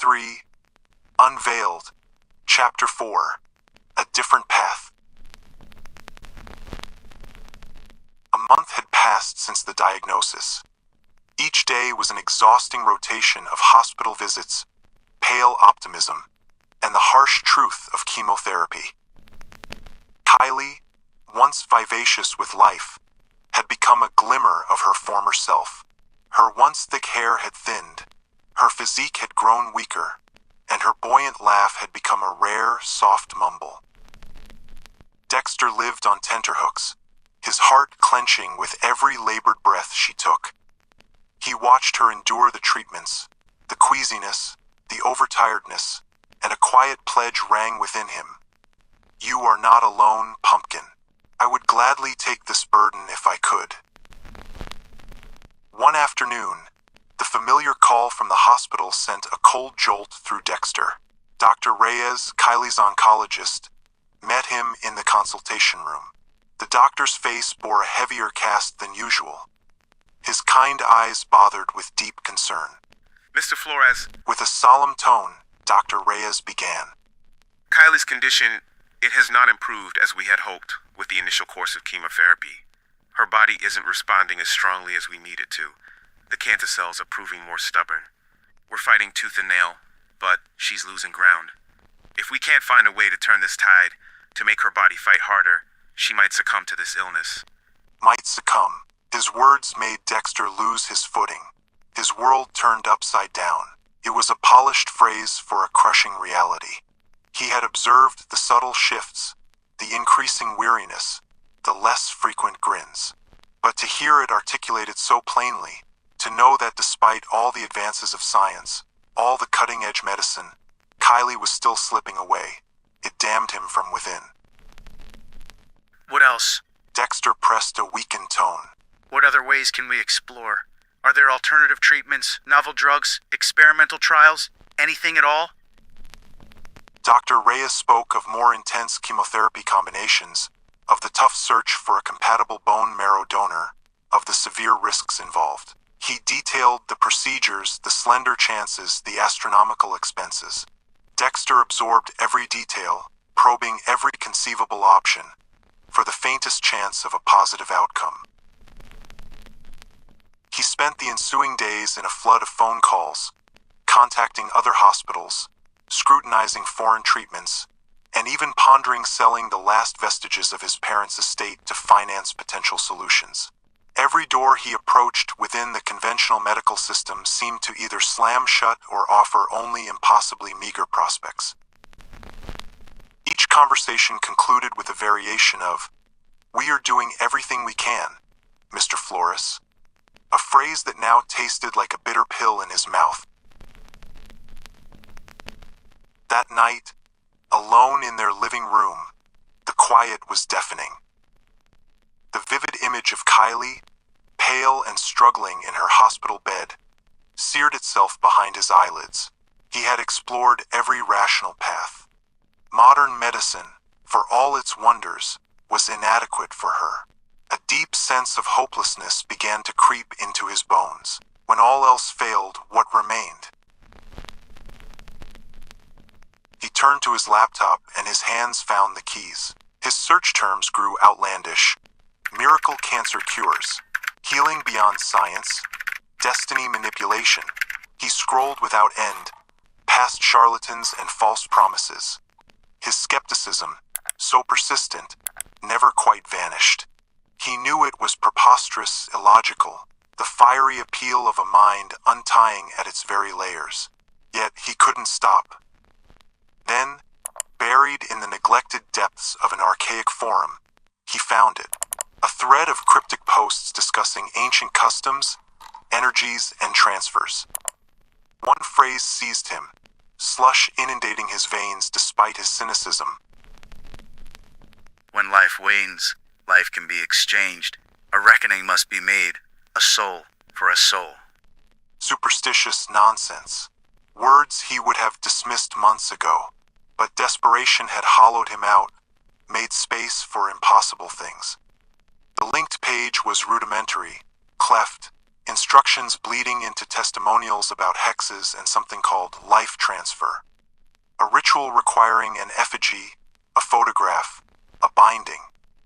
3, Unveiled, Chapter 4, A Different Path. A month had passed since the diagnosis. Each day was an exhausting rotation of hospital visits, pale optimism, and the harsh truth of chemotherapy. Kylie, once vivacious with life, had become a glimmer of her former self. Her once thick hair had thinned, her physique had grown weaker, and her buoyant laugh had become a rare, soft mumble. Dexter lived on tenterhooks, his heart clenching with every labored breath she took. He watched her endure the treatments, the queasiness, the overtiredness, and a quiet pledge rang within him. "You are not alone, pumpkin. I would gladly take this burden if I could." One afternoon, the familiar call from the hospital sent a cold jolt through Dexter. Dr. Reyes, Kylie's oncologist, met him in the consultation room. The doctor's face bore a heavier cast than usual. His kind eyes bothered with deep concern. "Mr. Flores." With a solemn tone, Dr. Reyes began. "Kylie's condition, it has not improved as we had hoped with the initial course of chemotherapy. Her body isn't responding as strongly as we need it to. The cancer cells are proving more stubborn. We're fighting tooth and nail, but she's losing ground. If we can't find a way to turn this tide, to make her body fight harder, she might succumb to this illness." Might succumb. His words made Dexter lose his footing. His world turned upside down. It was a polished phrase for a crushing reality. He had observed the subtle shifts, the increasing weariness, the less frequent grins. But to hear it articulated so plainly, to know that despite all the advances of science, all the cutting-edge medicine, Kylie was still slipping away, it damned him from within. "What else?" Dexter pressed a weakened tone. "What other ways can we explore? Are there alternative treatments, novel drugs, experimental trials, anything at all?" Dr. Reyes spoke of more intense chemotherapy combinations, of the tough search for a compatible bone marrow donor, of the severe risks involved. He detailed the procedures, the slender chances, the astronomical expenses. Dexter absorbed every detail, probing every conceivable option, for the faintest chance of a positive outcome. He spent the ensuing days in a flood of phone calls, contacting other hospitals, scrutinizing foreign treatments, and even pondering selling the last vestiges of his parents' estate to finance potential solutions. Every door he approached within the conventional medical system seemed to either slam shut or offer only impossibly meager prospects. Each conversation concluded with a variation of, "We are doing everything we can, Mr. Flores," a phrase that now tasted like a bitter pill in his mouth. That night, alone in their living room, the quiet was deafening. The vivid image of Kylie, pale and struggling in her hospital bed, seared itself behind his eyelids. He had explored every rational path. Modern medicine, for all its wonders, was inadequate for her. A deep sense of hopelessness began to creep into his bones. When all else failed, what remained? He turned to his laptop and his hands found the keys. His search terms grew outlandish. Miracle cancer cures, healing beyond science, destiny manipulation. He scrolled without end, past charlatans and false promises. His skepticism, so persistent, never quite vanished. He knew it was preposterous, illogical, the fiery appeal of a mind untying at its very layers. Yet he couldn't stop. Then, buried in the neglected depths of an archaic forum, he found it. A thread of cryptic posts discussing ancient customs, energies, and transfers. One phrase seized him, slush inundating his veins despite his cynicism. "When life wanes, life can be exchanged. A reckoning must be made, a soul for a soul." Superstitious nonsense. Words he would have dismissed months ago, but desperation had hollowed him out, made space for impossible things. The linked page was rudimentary, cleft, instructions bleeding into testimonials about hexes and something called life transfer. A ritual requiring an effigy, a photograph, a binding,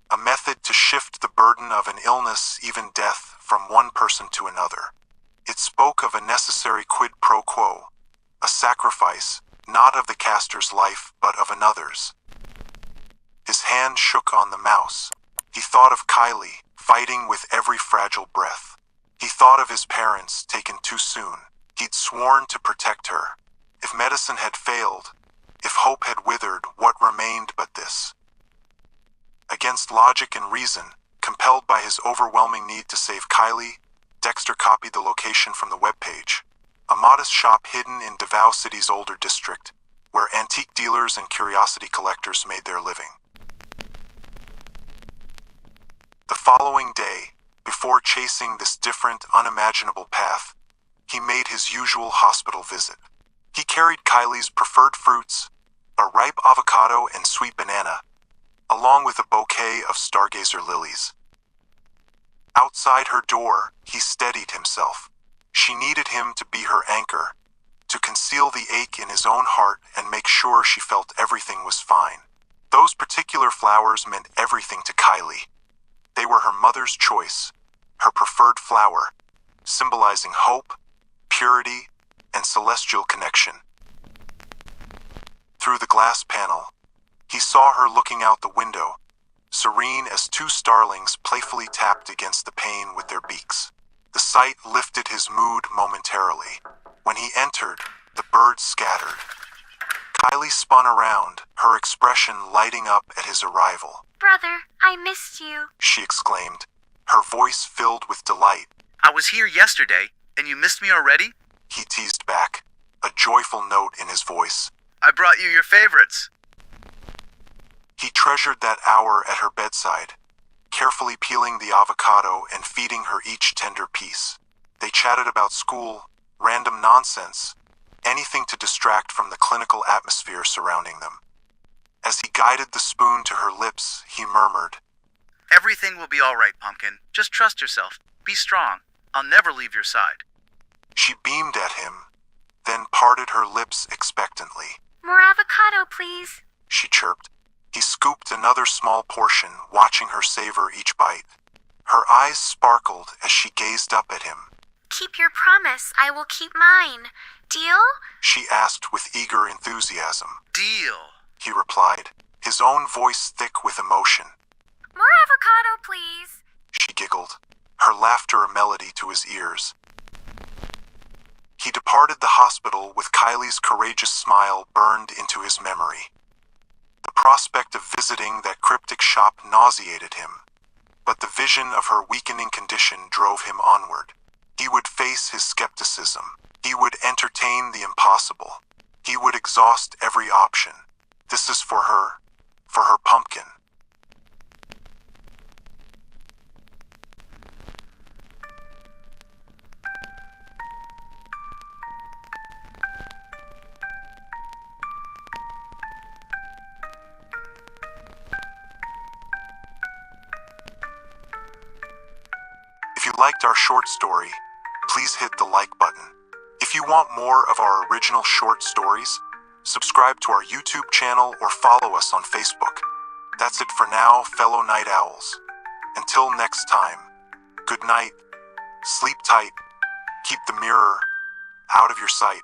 a method to shift the burden of an illness, even death, from one person to another. It spoke of a necessary quid pro quo, a sacrifice, not of the caster's life, but of another's. His hand shook on the mouse. He thought of Kylie, fighting with every fragile breath. He thought of his parents, taken too soon. He'd sworn to protect her. If medicine had failed, if hope had withered, what remained but this? Against logic and reason, compelled by his overwhelming need to save Kylie, Dexter copied the location from the webpage. A modest shop hidden in Davao City's older district, where antique dealers and curiosity collectors made their living. The following day, before chasing this different, unimaginable path, he made his usual hospital visit. He carried Kylie's preferred fruits, a ripe avocado and sweet banana, along with a bouquet of stargazer lilies. Outside her door, he steadied himself. She needed him to be her anchor, to conceal the ache in his own heart and make sure she felt everything was fine. Those particular flowers meant everything to Kylie. They were her mother's choice, her preferred flower, symbolizing hope, purity, and celestial connection. Through the glass panel, he saw her looking out the window, serene as two starlings playfully tapped against the pane with their beaks. The sight lifted his mood momentarily. When he entered, the birds scattered. Kylie spun around, her expression lighting up at his arrival. "Brother, I missed you," she exclaimed, her voice filled with delight. I was here yesterday, and you missed me already? He teased back, a joyful note in his voice. I brought you your favorites. He treasured that hour at her bedside, carefully peeling the avocado and feeding her each tender piece. They chatted about school, random nonsense, anything to distract from the clinical atmosphere surrounding them. As he guided the spoon to her lips, he murmured, Everything will be all right, Pumpkin. Just trust yourself. Be strong. I'll never leave your side. She beamed at him, then parted her lips expectantly. "More avocado, please." She chirped. He scooped another small portion, watching her savor each bite. Her eyes sparkled as she gazed up at him. "Keep your promise. I will keep mine. Deal?" She asked with eager enthusiasm. Deal. He replied, his own voice thick with emotion. "More avocado, please." She giggled, her laughter a melody to his ears. He departed the hospital with Kylie's courageous smile burned into his memory. The prospect of visiting that cryptic shop nauseated him, but the vision of her weakening condition drove him onward. He would face his skepticism. He would entertain the impossible. He would exhaust every option. This is for her pumpkin. If you liked our short story, please hit the like button. If you want more of our original short stories, subscribe to our YouTube channel or follow us on Facebook. That's it for now, fellow night owls. Until next time, good night, sleep tight, keep the mirror out of your sight.